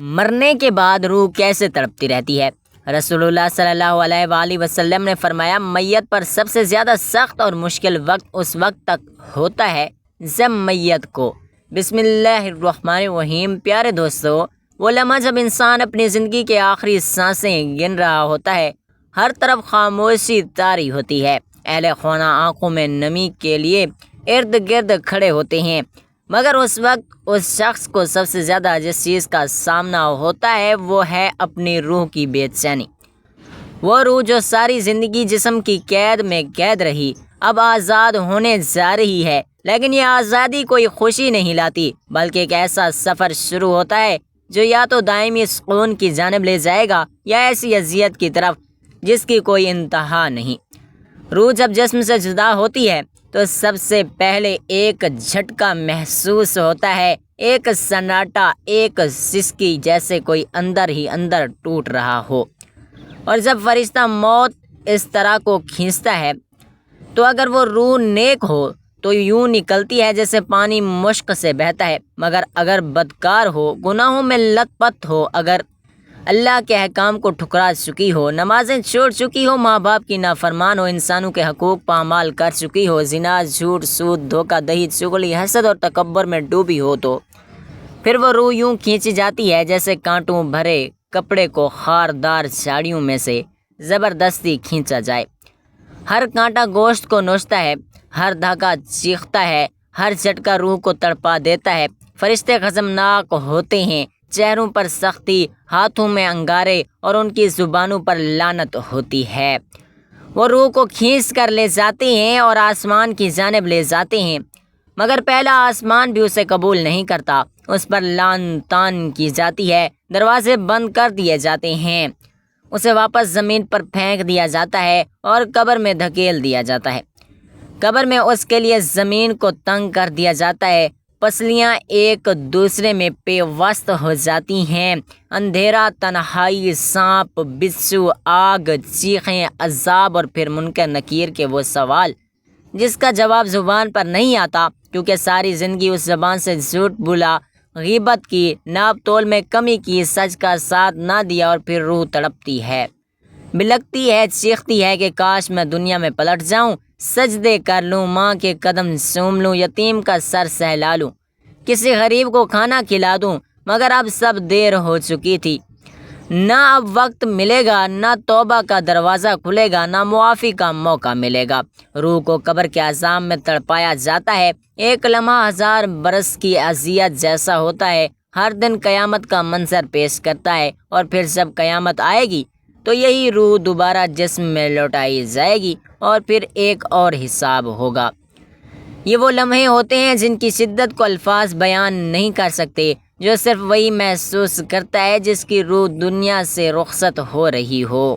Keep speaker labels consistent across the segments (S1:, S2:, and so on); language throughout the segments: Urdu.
S1: مرنے کے بعد روح کیسے تڑپتی رہتی ہے؟ رسول اللہ صلی اللہ علیہ وآلہ وسلم نے فرمایا، میت پر سب سے زیادہ سخت اور مشکل وقت اس وقت تک ہوتا ہے جب میت کو بسم اللہ الرحمن الرحیم پیارے دوستو، وہ لمحہ جب انسان اپنی زندگی کے آخری سانسیں گن رہا ہوتا ہے، ہر طرف خاموشی طاری ہوتی ہے، اہل خانہ آنکھوں میں نمی کے لیے ارد گرد کھڑے ہوتے ہیں، مگر اس وقت اس شخص کو سب سے زیادہ جس چیز کا سامنا ہوتا ہے وہ ہے اپنی روح کی بے چینی۔ وہ روح جو ساری زندگی جسم کی قید میں قید رہی، اب آزاد ہونے جا رہی ہے، لیکن یہ آزادی کوئی خوشی نہیں لاتی، بلکہ ایک ایسا سفر شروع ہوتا ہے جو یا تو دائمی سکون کی جانب لے جائے گا یا ایسی اذیت کی طرف جس کی کوئی انتہا نہیں۔ روح جب جسم سے جدا ہوتی ہے تو سب سے پہلے ایک جھٹکا محسوس ہوتا ہے، ایک سناٹا، ایک سسکی، جیسے کوئی اندر ہی اندر ٹوٹ رہا ہو۔ اور جب فرشتہ موت اس طرح کو کھینچتا ہے تو اگر وہ روح نیک ہو تو یوں نکلتی ہے جیسے پانی مشک سے بہتا ہے، مگر اگر بدکار ہو، گناہوں میں لت پت ہو، اگر اللہ کے احکام کو ٹھکرا چکی ہو، نمازیں چھوڑ چکی ہو، ماں باپ کی نافرمان ہو، انسانوں کے حقوق پامال کر چکی ہو، زنا، جھوٹ، سود، دھوکہ دہی، چغلی، حسد اور تکبر میں ڈوبی ہو، تو پھر وہ روح یوں کھینچی جاتی ہے جیسے کانٹوں بھرے کپڑے کو خاردار جھاڑیوں میں سے زبردستی کھینچا جائے۔ ہر کانٹا گوشت کو نوچتا ہے، ہر دھاگا چیختا ہے، ہر جھٹکا روح کو تڑپا دیتا ہے۔ فرشتے غضبناک ہوتے ہیں، چہروں پر سختی، ہاتھوں میں انگارے اور ان کی زبانوں پر لعنت ہوتی ہے۔ وہ روح کو کھینچ کر لے جاتے ہیں اور آسمان کی جانب لے جاتے ہیں، مگر پہلا آسمان بھی اسے قبول نہیں کرتا، اس پر لعن طعن کی جاتی ہے، دروازے بند کر دیے جاتے ہیں، اسے واپس زمین پر پھینک دیا جاتا ہے اور قبر میں دھکیل دیا جاتا ہے۔ قبر میں اس کے لیے زمین کو تنگ کر دیا جاتا ہے، پسلیاں ایک دوسرے میں پیوست ہو جاتی ہیں، اندھیرا، تنہائی، سانپ، بچھو، آگ، چیخیں، عذاب اور پھر منکر نکیر کے وہ سوال جس کا جواب زبان پر نہیں آتا، کیونکہ ساری زندگی اس زبان سے جھوٹ بولا، غیبت کی، ناپ تول میں کمی کی، سچ کا ساتھ نہ دیا، اور پھر روح تڑپتی ہے، بلکتی ہے، چیختی ہے کہ کاش میں دنیا میں پلٹ جاؤں، سجدے کر لوں، ماں کے قدم چوم لوں، یتیم کا سر سہلا لوں، کسی غریب کو کھانا کھلا دوں، مگر اب سب دیر ہو چکی تھی، نہ اب وقت ملے گا، نہ توبہ کا دروازہ کھلے گا، نہ معافی کا موقع ملے گا۔ روح کو قبر کے عذاب میں تڑپایا جاتا ہے، ایک لمحہ 1000 برس کی اذیت جیسا ہوتا ہے، ہر دن قیامت کا منظر پیش کرتا ہے، اور پھر جب قیامت آئے گی تو یہی روح دوبارہ جسم میں لوٹائی جائے گی اور پھر ایک اور حساب ہوگا۔ یہ وہ لمحے ہوتے ہیں جن کی شدت کو الفاظ بیان نہیں کر سکتے، جو صرف وہی محسوس کرتا ہے جس کی روح دنیا سے رخصت ہو رہی ہو۔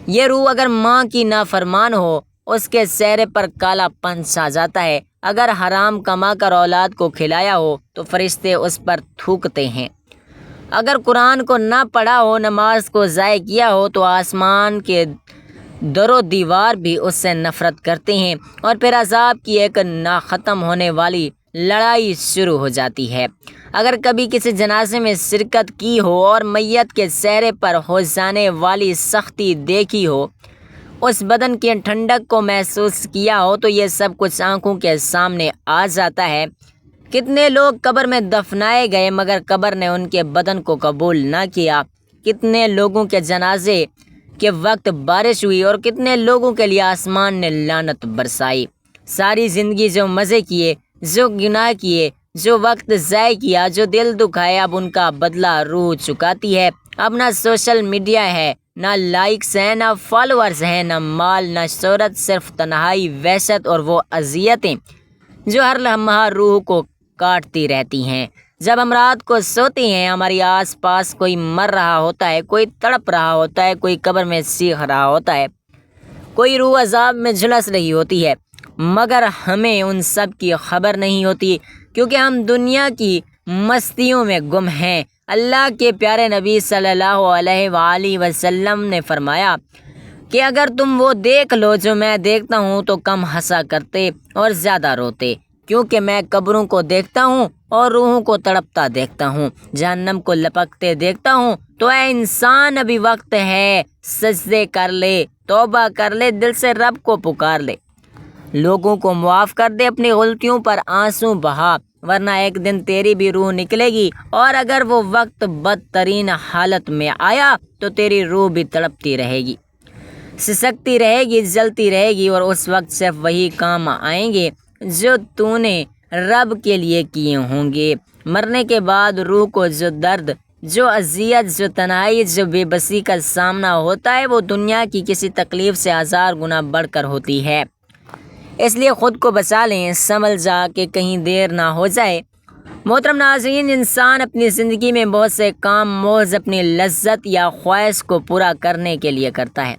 S1: یہ روح اگر ماں کی نافرمان ہو، اس کے چہرے پر کالا پن چھا جاتا ہے، اگر حرام کما کر اولاد کو کھلایا ہو تو فرشتے اس پر تھوکتے ہیں، اگر قرآن کو نہ پڑھا ہو، نماز کو ضائع کیا ہو تو آسمان کے در و دیوار بھی اس سے نفرت کرتے ہیں، اور پھر عذاب کی ایک نہ ختم ہونے والی لڑائی شروع ہو جاتی ہے۔ اگر کبھی کسی جنازے میں شرکت کی ہو اور میت کے چہرے پر ہو جانے والی سختی دیکھی ہو، اس بدن کی ٹھنڈک کو محسوس کیا ہو، تو یہ سب کچھ آنکھوں کے سامنے آ جاتا ہے۔ کتنے لوگ قبر میں دفنائے گئے مگر قبر نے ان کے بدن کو قبول نہ کیا، کتنے لوگوں کے جنازے کے وقت بارش ہوئی اور کتنے لوگوں کے لیے آسمان نے لعنت برسائی۔ ساری زندگی جو مزے کیے، جو گناہ کیے، جو وقت ضائع کیا، جو دل دکھائے، اب ان کا بدلہ روح چکاتی ہے۔ اب نہ سوشل میڈیا ہے، نہ لائکس ہیں، نہ فالوورز ہیں، نہ مال، نہ شہرت، صرف تنہائی، وحشت اور وہ اذیتیں جو ہر لمحہ روح کو کاٹتی رہتی ہیں۔ جب ہم رات کو سوتے ہیں، ہماری آس پاس کوئی مر رہا ہوتا ہے، کوئی تڑپ رہا ہوتا ہے، کوئی قبر میں چیخ رہا ہوتا ہے، کوئی روح عذاب میں جھلس رہی ہوتی ہے، مگر ہمیں ان سب کی خبر نہیں ہوتی، کیونکہ ہم دنیا کی مستیوں میں گم ہیں۔ اللہ کے پیارے نبی صلی اللہ علیہ وآلہ وسلم نے فرمایا کہ اگر تم وہ دیکھ لو جو میں دیکھتا ہوں تو کم ہنسا کرتے اور زیادہ روتے، کیونکہ میں قبروں کو دیکھتا ہوں اور روحوں کو تڑپتا دیکھتا ہوں، جہنم کو لپکتے دیکھتا ہوں، تو اے انسان ابھی وقت ہے، سجدے کر لے، توبہ کر لے، دل سے رب کو پکار لے، لوگوں کو معاف کر دے، اپنی غلطیوں پر آنسو بہا، ورنہ ایک دن تیری بھی روح نکلے گی، اور اگر وہ وقت بدترین حالت میں آیا تو تیری روح بھی تڑپتی رہے گی، سسکتی رہے گی، جلتی رہے گی، اور اس وقت صرف وہی کام آئیں گے جو تو نے رب کے لیے کیے ہوں گے۔ مرنے کے بعد روح کو جو درد، جو اذیت، جو تنہائی، جو بے بسی کا سامنا ہوتا ہے وہ دنیا کی کسی تکلیف سے 1000 گنا بڑھ کر ہوتی ہے، اس لیے خود کو بچا لیں، سنبھل جا کہ کہیں دیر نہ ہو جائے۔ محترم ناظرین، انسان اپنی زندگی میں بہت سے کام محض اپنی لذت یا خواہش کو پورا کرنے کے لیے کرتا ہے،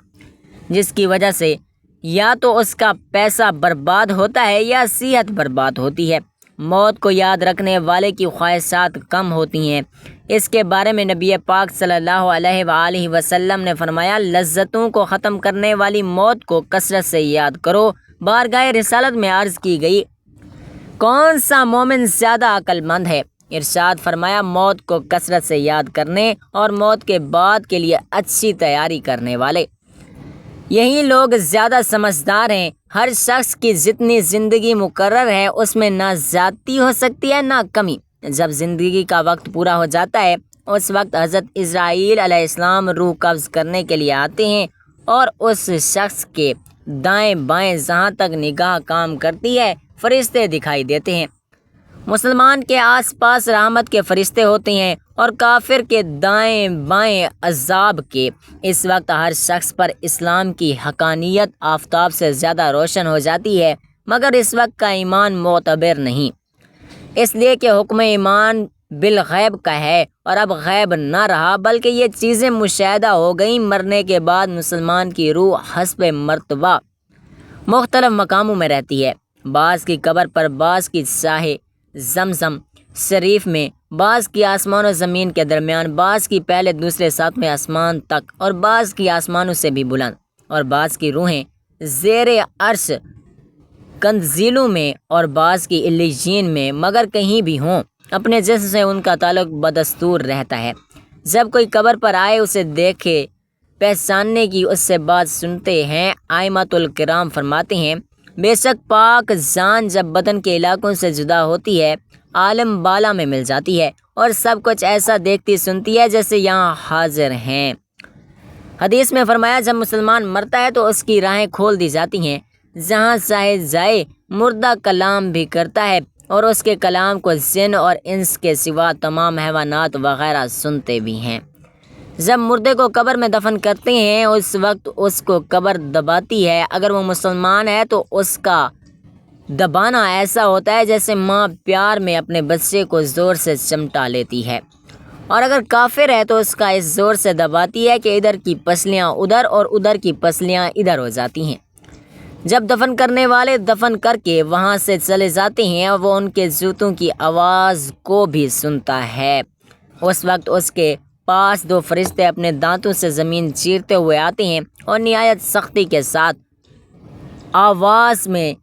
S1: جس کی وجہ سے یا تو اس کا پیسہ برباد ہوتا ہے یا صحت برباد ہوتی ہے۔ موت کو یاد رکھنے والے کی خواہشات کم ہوتی ہیں۔ اس کے بارے میں نبی پاک صلی اللہ علیہ وآلہ وسلم نے فرمایا، لذتوں کو ختم کرنے والی موت کو کثرت سے یاد کرو۔ بارگاہ رسالت میں عرض کی گئی، کون سا مومن زیادہ عقل مند ہے؟ ارشاد فرمایا، موت کو کثرت سے یاد کرنے اور موت کے بعد کے لیے اچھی تیاری کرنے والے، یہی لوگ زیادہ سمجھدار ہیں۔ ہر شخص کی جتنی زندگی مقرر ہے اس میں نہ زیادتی ہو سکتی ہے نہ کمی۔ جب زندگی کا وقت پورا ہو جاتا ہے اس وقت حضرت اسرائیل علیہ السلام روح قبض کرنے کے لیے آتے ہیں، اور اس شخص کے دائیں بائیں جہاں تک نگاہ کام کرتی ہے فرشتے دکھائی دیتے ہیں۔ مسلمان کے آس پاس رحمت کے فرشتے ہوتے ہیں اور کافر کے دائیں بائیں عذاب کے۔ اس وقت ہر شخص پر اسلام کی حقانیت آفتاب سے زیادہ روشن ہو جاتی ہے، مگر اس وقت کا ایمان معتبر نہیں، اس لیے کہ حکم ایمان بالغیب کا ہے، اور اب غیب نہ رہا بلکہ یہ چیزیں مشاہدہ ہو گئیں۔ مرنے کے بعد مسلمان کی روح حسب مرتبہ مختلف مقاموں میں رہتی ہے، بعض کی قبر پر، بعض کی ساحے زمزم شریف میں، بعض کی آسمان و زمین کے درمیان، بعض کی پہلے دوسرے ساتویں آسمان تک، اور بعض کی آسمانوں سے بھی بلند، اور بعض کی روحیں زیر عرش کنزیلوں میں، اور بعض کی علیجین میں، مگر کہیں بھی ہوں اپنے جسم سے ان کا تعلق بدستور رہتا ہے۔ جب کوئی قبر پر آئے اسے دیکھے پہچاننے کی اس سے بات سنتے ہیں۔ ائمۃ الکرام فرماتے ہیں، بے شک پاک جان جب بدن کے علاقوں سے جدا ہوتی ہے عالم بالا میں مل جاتی ہے، اور سب کچھ ایسا دیکھتی سنتی ہے جیسے یہاں حاضر ہیں۔ حدیث میں فرمایا، جب مسلمان مرتا ہے تو اس کی راہیں کھول دی جاتی ہیں، جہاں چاہے جائے، مردہ کلام بھی کرتا ہے، اور اس کے کلام کو جن اور انس کے سوا تمام حیوانات وغیرہ سنتے بھی ہیں۔ جب مردے کو قبر میں دفن کرتے ہیں اس وقت اس کو قبر دباتی ہے، اگر وہ مسلمان ہے تو اس کا دبانا ایسا ہوتا ہے جیسے ماں پیار میں اپنے بچے کو زور سے چمٹا لیتی ہے، اور اگر کافر ہے تو اس کا اس زور سے دباتی ہے کہ ادھر کی پسلیاں ادھر اور ادھر کی پسلیاں ادھر ہو جاتی ہیں۔ جب دفن کرنے والے دفن کر کے وہاں سے چلے جاتے ہیں اور وہ ان کے جوتوں کی آواز کو بھی سنتا ہے، اس وقت اس کے پاس 2 فرشتے اپنے دانتوں سے زمین چیرتے ہوئے آتے ہیں اور نہایت سختی کے ساتھ آواز میں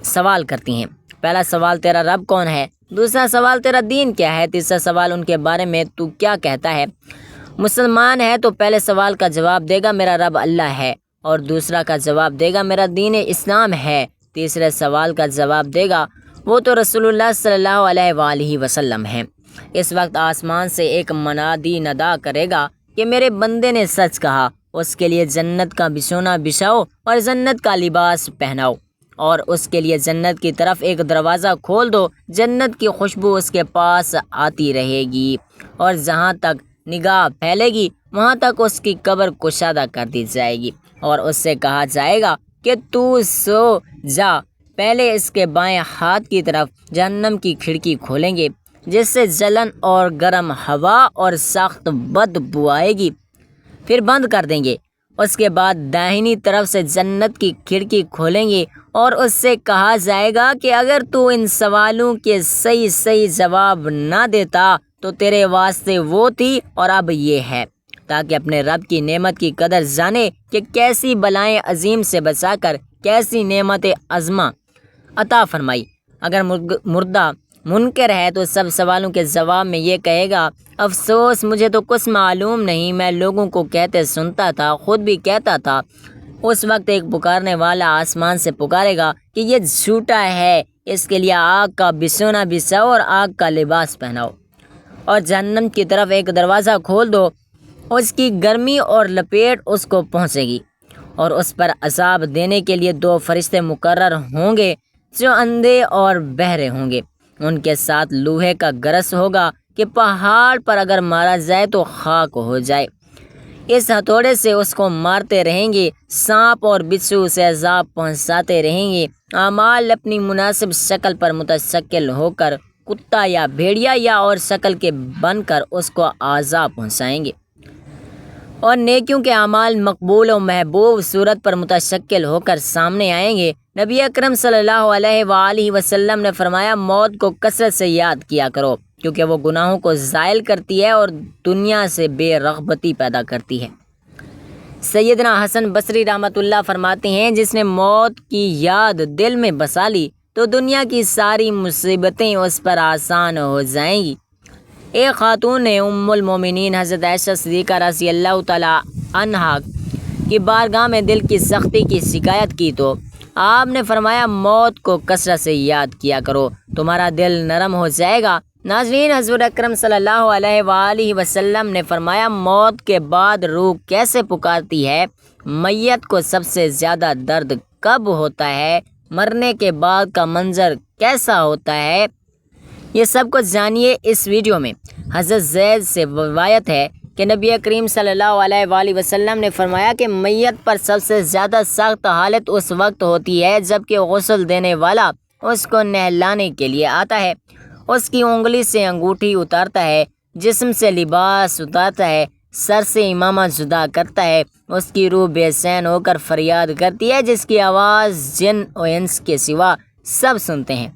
S1: سوال کرتی ہیں۔ پہلا سوال، تیرا رب کون ہے؟ دوسرا سوال، تیرا دین کیا ہے؟ تیسرا سوال، ان کے بارے میں تو کیا کہتا ہے؟ مسلمان ہے تو پہلے سوال کا جواب دے گا، میرا رب اللہ ہے، اور دوسرا کا جواب دے گا، میرا دین اسلام ہے۔ تیسرے سوال کا جواب دے گا، وہ تو رسول اللہ صلی اللہ علیہ وآلہ وسلم ہے۔ اس وقت آسمان سے ایک منادی ندا کرے گا کہ میرے بندے نے سچ کہا، اس کے لیے جنت کا بچھونا بچھاؤ اور جنت کا لباس پہناؤ، اور اس کے لیے جنت کی طرف ایک دروازہ کھول دو، جنت کی خوشبو اس کے پاس آتی رہے گی، اور جہاں تک نگاہ پھیلے گی وہاں تک اس کی قبر کشادہ کر دی جائے گی، اور اس سے کہا جائے گا کہ تو سو جا۔ پہلے اس کے بائیں ہاتھ کی طرف جہنم کی کھڑکی کھولیں گے جس سے جلن اور گرم ہوا اور سخت بدبو آئے گی، پھر بند کر دیں گے۔ اس کے بعد داہنی طرف سے جنت کی کھڑکی کھولیں گے اور اس سے کہا جائے گا کہ اگر تو ان سوالوں کے صحیح جواب نہ دیتا تو تیرے واسطے وہ تھی اور اب یہ ہے، تاکہ اپنے رب کی نعمت کی قدر جانے کہ کیسی بلائیں عظیم سے بچا کر کیسی نعمت عظمہ عطا فرمائی۔ اگر مردہ منکر ہے تو سب سوالوں کے جواب میں یہ کہے گا افسوس مجھے تو کچھ معلوم نہیں، میں لوگوں کو کہتے سنتا تھا، خود بھی کہتا تھا۔ اس وقت ایک پکارنے والا آسمان سے پکارے گا کہ یہ جھوٹا ہے، اس کے لیے آگ کا بچھونا بچھاؤ اور آگ کا لباس پہناؤ اور جہنم کی طرف ایک دروازہ کھول دو، اس کی گرمی اور لپیٹ اس کو پہنچے گی اور اس پر عذاب دینے کے لیے 2 فرشتے مقرر ہوں گے جو اندھے اور بہرے ہوں گے۔ ان کے ساتھ لوہے کا گرس ہوگا کہ پہاڑ پر اگر مارا جائے تو خاک ہو جائے۔ اس ہتھوڑے سے اس کو مارتے رہیں گے، سانپ اور بچھو اسے عذاب پہنچاتے رہیں گے۔ اعمال اپنی مناسب شکل پر متشکل ہو کر کتا یا بھیڑیا یا اور شکل کے بن کر اس کو عذاب پہنچائیں گے، اور نیکیوں کے اعمال مقبول و محبوب صورت پر متشکل ہو کر سامنے آئیں گے۔ نبی اکرم صلی اللہ علیہ وآلہ وسلم نے فرمایا موت کو کثرت سے یاد کیا کرو کیونکہ وہ گناہوں کو زائل کرتی ہے اور دنیا سے بے رغبتی پیدا کرتی ہے۔ سیدنا حسن بصری رحمۃ اللہ فرماتے ہیں جس نے موت کی یاد دل میں بسا لی تو دنیا کی ساری مصیبتیں اس پر آسان ہو جائیں گی۔ ایک خاتون نے ام المومنین حضرت عائشہ صدیقہ رضی اللہ تعالی عنہا کی بارگاہ میں دل کی سختی کی شکایت کی تو آپ نے فرمایا موت کو کثرت سے یاد کیا کرو، تمہارا دل نرم ہو جائے گا۔ ناظرین، حضور اکرم صلی اللہ علیہ وآلہ وسلم نے فرمایا موت کے بعد روح کیسے پکارتی ہے، میت کو سب سے زیادہ درد کب ہوتا ہے، مرنے کے بعد کا منظر کیسا ہوتا ہے، یہ سب کچھ جانیے اس ویڈیو میں۔ حضرت زید سے روایت ہے کہ نبی کریم صلی اللہ علیہ وآلہ وسلم نے فرمایا کہ میت پر سب سے زیادہ سخت حالت اس وقت ہوتی ہے جب کہ غسل دینے والا اس کو نہلانے کے لیے آتا ہے، اس کی انگلی سے انگوٹھی اتارتا ہے، جسم سے لباس اتارتا ہے، سر سے امامہ جدا کرتا ہے، اس کی روح بے چین ہو کر فریاد کرتی ہے جس کی آواز جن و انس کے سوا سب سنتے ہیں۔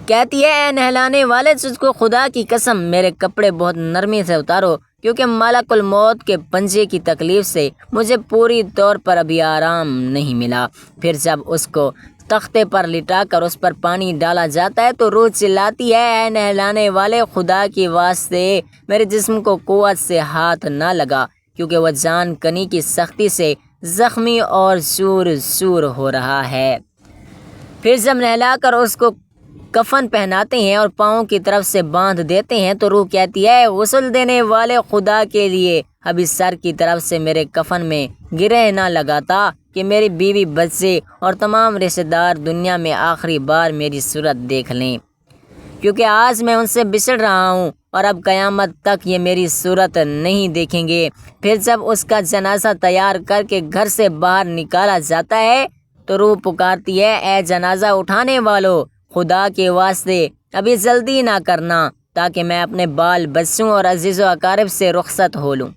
S1: کہتی ہے اے نہلانے والے تجھ کو خدا کی قسم میرے کپڑے بہت نرمی سے اتارو کیونکہ ملک الموت کے پنجے کی تکلیف سے مجھے پوری طور پر ابھی آرام نہیں ملا۔ پھر جب اس کو تختے پر لٹا کر اس پر پانی ڈالا جاتا ہے تو روح چلاتی ہے اے نہلانے والے خدا کی واسطے میرے جسم کو قوت سے ہاتھ نہ لگا کیونکہ وہ جان کنی کی سختی سے زخمی اور سور ہو رہا ہے۔ پھر جب نہلا کر اس کو کفن پہناتے ہیں اور پاؤں کی طرف سے باندھ دیتے ہیں تو روح کہتی ہے غسل دینے والے خدا کے لیے ابھی سر کی طرف سے میرے کفن میں گرہ نہ لگاتا کہ میری بیوی بچے اور تمام رشتہ دار دنیا میں آخری بار میری صورت دیکھ لیں، کیونکہ آج میں ان سے بچھڑ رہا ہوں اور اب قیامت تک یہ میری صورت نہیں دیکھیں گے۔ پھر جب اس کا جنازہ تیار کر کے گھر سے باہر نکالا جاتا ہے تو روح پکارتی ہے اے جنازہ اٹھانے والو خدا کے واسطے ابھی جلدی نہ کرنا تاکہ میں اپنے بال بچوں اور عزیز و اقارب سے رخصت ہو لوں۔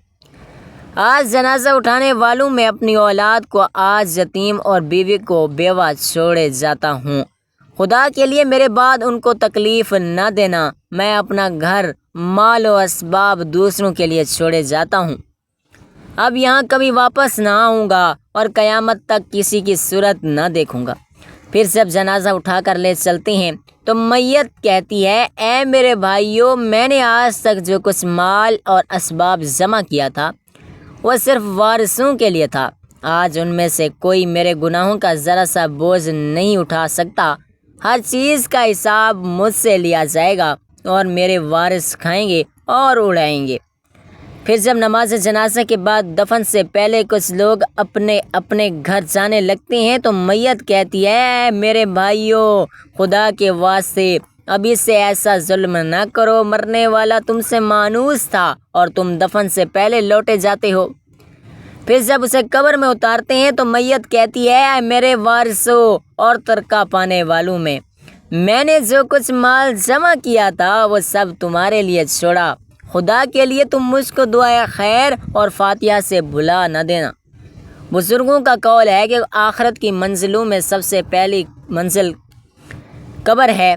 S1: آج جنازہ اٹھانے والوں میں اپنی اولاد کو آج یتیم اور بیوی کو بیوہ چھوڑے جاتا ہوں، خدا کے لیے میرے بعد ان کو تکلیف نہ دینا، میں اپنا گھر مال و اسباب دوسروں کے لیے چھوڑے جاتا ہوں، اب یہاں کبھی واپس نہ آؤں گا اور قیامت تک کسی کی صورت نہ دیکھوں گا۔ پھر جب جنازہ اٹھا کر لے چلتے ہیں تو میت کہتی ہے اے میرے بھائیوں میں نے آج تک جو کچھ مال اور اسباب جمع کیا تھا وہ صرف وارثوں کے لیے تھا، آج ان میں سے کوئی میرے گناہوں کا ذرا سا بوجھ نہیں اٹھا سکتا، ہر چیز کا حساب مجھ سے لیا جائے گا اور میرے وارث کھائیں گے اور اڑائیں گے۔ پھر جب نماز جنازہ کے بعد دفن سے پہلے کچھ لوگ اپنے اپنے گھر جانے لگتے ہیں تو میت کہتی ہے میرے بھائیوں خدا کے واسطے ابھی سے ایسا ظلم نہ کرو، مرنے والا تم سے مانوس تھا اور تم دفن سے پہلے لوٹے جاتے ہو۔ پھر جب اسے قبر میں اتارتے ہیں تو میت کہتی ہے میرے وارثوں اور ترکہ پانے والوں میں نے جو کچھ مال جمع کیا تھا وہ سب تمہارے لیے چھوڑا، خدا کے لیے تم مجھ کو دعائے خیر اور فاتحہ سے بھلا نہ دینا۔ بزرگوں کا قول ہے کہ آخرت کی منزلوں میں سب سے پہلی منزل قبر ہے،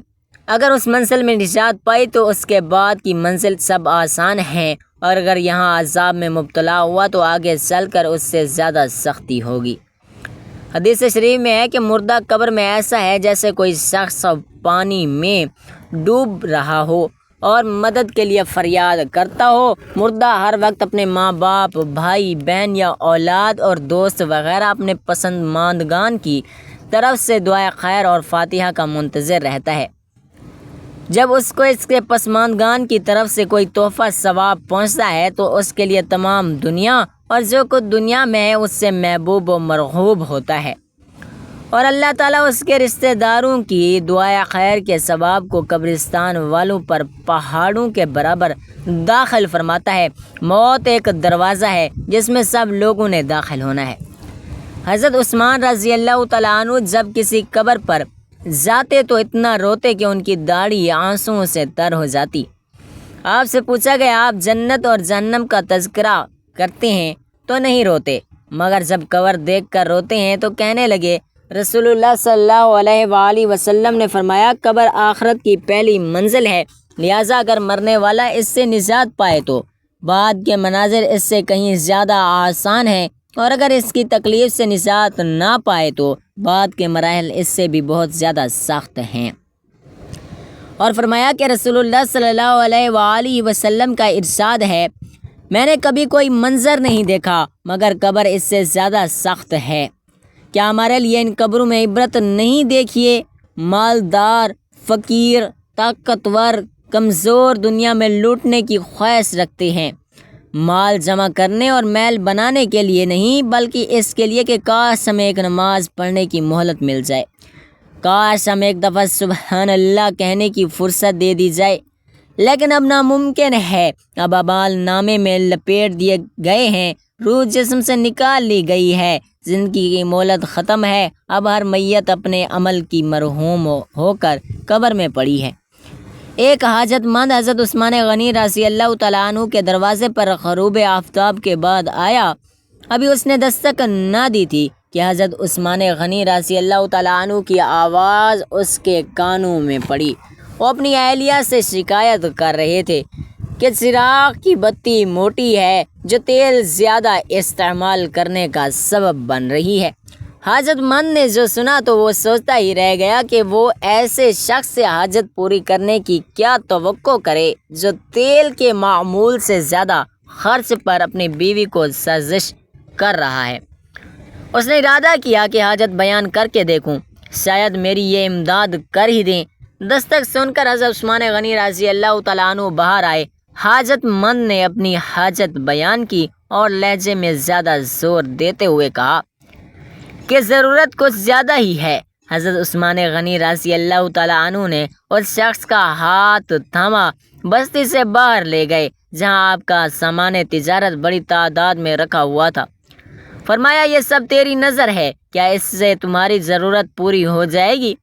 S1: اگر اس منزل میں نجات پائی تو اس کے بعد کی منزل سب آسان ہیں، اور اگر یہاں عذاب میں مبتلا ہوا تو آگے چل کر اس سے زیادہ سختی ہوگی۔ حدیث شریف میں ہے کہ مردہ قبر میں ایسا ہے جیسے کوئی شخص پانی میں ڈوب رہا ہو اور مدد کے لیے فریاد کرتا ہو۔ مردہ ہر وقت اپنے ماں باپ، بھائی بہن یا اولاد اور دوست وغیرہ اپنے پسماندگان کی طرف سے دعائے خیر اور فاتحہ کا منتظر رہتا ہے۔ جب اس کو اس کے پسماندگان کی طرف سے کوئی تحفہ ثواب پہنچتا ہے تو اس کے لیے تمام دنیا اور جو کچھ دنیا میں ہے اس سے محبوب و مرغوب ہوتا ہے، اور اللہ تعالیٰ اس کے رشتہ داروں کی دعائے خیر کے ثواب کو قبرستان والوں پر پہاڑوں کے برابر داخل فرماتا ہے۔ موت ایک دروازہ ہے جس میں سب لوگوں نے داخل ہونا ہے۔ حضرت عثمان رضی اللہ تعالیٰ عنہ جب کسی قبر پر جاتے تو اتنا روتے کہ ان کی داڑھی آنسوؤں سے تر ہو جاتی۔ آپ سے پوچھا گیا آپ جنت اور جہنم کا تذکرہ کرتے ہیں تو نہیں روتے، مگر جب قبر دیکھ کر روتے ہیں تو کہنے لگے رسول اللہ صلی اللہ علیہ وآلہ وسلم نے فرمایا قبر آخرت کی پہلی منزل ہے، لہٰذا اگر مرنے والا اس سے نجات پائے تو بعد کے مناظر اس سے کہیں زیادہ آسان ہیں، اور اگر اس کی تکلیف سے نجات نہ پائے تو بعد کے مراحل اس سے بھی بہت زیادہ سخت ہیں۔ اور فرمایا کہ رسول اللہ صلی اللہ علیہ وآلہ وسلم کا ارشاد ہے میں نے کبھی کوئی منظر نہیں دیکھا مگر قبر اس سے زیادہ سخت ہے۔ کیا ہمارے لیے ان قبروں میں عبرت نہیں دیکھیے؟ مالدار، فقیر، طاقتور، کمزور دنیا میں لوٹنے کی خواہش رکھتے ہیں، مال جمع کرنے اور محل بنانے کے لیے نہیں بلکہ اس کے لیے کہ کاش ہمیں ایک نماز پڑھنے کی مہلت مل جائے، کاش ہمیں ایک دفعہ سبحان اللہ کہنے کی فرصت دے دی جائے، لیکن اب ناممکن ہے۔ اب اعمال نامے میں لپیٹ دیے گئے ہیں، روح جسم سے نکال لی گئی ہے، زندگی کی مہلت ختم ہے، اب ہر میت اپنے عمل کی مرحوم ہو کر قبر میں پڑی ہے۔ ایک حاجت مند حضرت عثمان غنی رضی اللہ تعالیٰ عنہ کے دروازے پر غروب آفتاب کے بعد آیا، ابھی اس نے دستک نہ دی تھی کہ حضرت عثمان غنی رضی اللہ تعالیٰ عنہ کی آواز اس کے کانوں میں پڑی۔ وہ اپنی اہلیہ سے شکایت کر رہے تھے کہ چراغ کی بتی موٹی ہے جو تیل زیادہ استعمال کرنے کا سبب بن رہی ہے۔ حاجت مند نے جو سنا تو وہ سوچتا ہی رہ گیا کہ وہ ایسے شخص سے حاجت پوری کرنے کی کیا توقع کرے جو تیل کے معمول سے زیادہ خرچ پر اپنی بیوی کو سازش کر رہا ہے۔ اس نے ارادہ کیا کہ حاجت بیان کر کے دیکھوں، شاید میری یہ امداد کر ہی دیں۔ دستک سن کر حضرت عثمان غنی رضی اللہ تعالیٰ عنہ باہر آئے۔ حاجت مند نے اپنی حاجت بیان کی اور لہجے میں زیادہ زور دیتے ہوئے کہا کہ ضرورت کچھ زیادہ ہی ہے۔ حضرت عثمان غنی رضی اللہ تعالیٰ عنہ نے اس شخص کا ہاتھ تھاما، بستی سے باہر لے گئے جہاں آپ کا سامان تجارت بڑی تعداد میں رکھا ہوا تھا۔ فرمایا یہ سب تیری نظر ہے، کیا اس سے تمہاری ضرورت پوری ہو جائے گی؟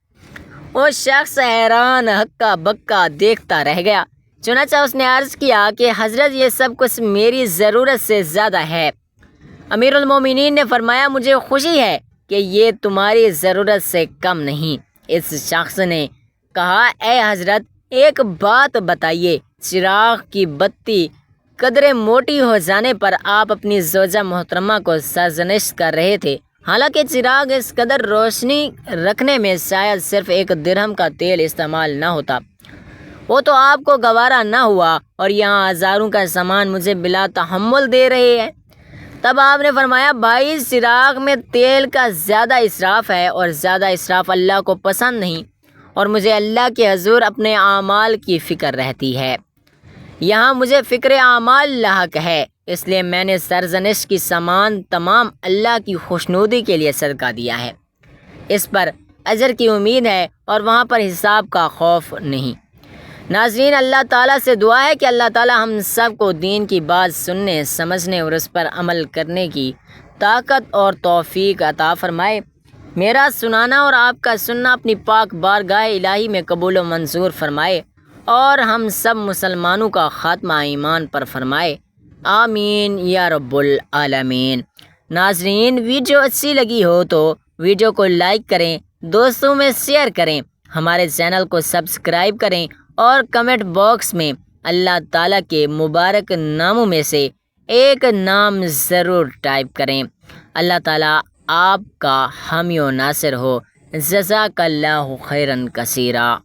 S1: وہ شخص حیران ہکا بکا دیکھتا رہ گیا۔ چنانچہ اس نے عرض کیا کہ حضرت یہ سب کچھ میری ضرورت سے زیادہ ہے۔ امیر المومنین نے فرمایا مجھے خوشی ہے کہ یہ تمہاری ضرورت سے کم نہیں۔ اس شخص نے کہا اے حضرت ایک بات بتائیے، چراغ کی بتی قدرے موٹی ہو جانے پر آپ اپنی زوجہ محترمہ کو سرزنش کر رہے تھے، حالانکہ چراغ اس قدر روشنی رکھنے میں شاید صرف 1 درہم کا تیل استعمال نہ ہوتا، وہ تو آپ کو گوارا نہ ہوا اور یہاں ہزاروں کا سامان مجھے بلا تحمل دے رہے ہیں۔ تب آپ نے فرمایا بھائی چراغ میں تیل کا زیادہ اسراف ہے اور زیادہ اسراف اللہ کو پسند نہیں، اور مجھے اللہ کے حضور اپنے اعمال کی فکر رہتی ہے، یہاں مجھے فکر اعمال لاحق ہے، اس لیے میں نے سرزنش کی سامان تمام اللہ کی خوشنودی کے لیے صدقہ دیا ہے، اس پر اجر کی امید ہے اور وہاں پر حساب کا خوف نہیں۔ ناظرین، اللہ تعالیٰ سے دعا ہے کہ اللہ تعالیٰ ہم سب کو دین کی بات سننے، سمجھنے اور اس پر عمل کرنے کی طاقت اور توفیق عطا فرمائے۔ میرا سنانا اور آپ کا سننا اپنی پاک بارگاہ الہی میں قبول و منظور فرمائے اور ہم سب مسلمانوں کا خاتمہ ایمان پر فرمائے، آمین یا رب العالمین۔ ناظرین، ویڈیو اچھی لگی ہو تو ویڈیو کو لائک کریں، دوستوں میں شیئر کریں، ہمارے چینل کو سبسکرائب کریں اور کمنٹ باکس میں اللہ تعالیٰ کے مبارک ناموں میں سے ایک نام ضرور ٹائپ کریں۔ اللہ تعالیٰ آپ کا حامی و ناصر ہو۔ جزاک اللہ خیرا کثیرا۔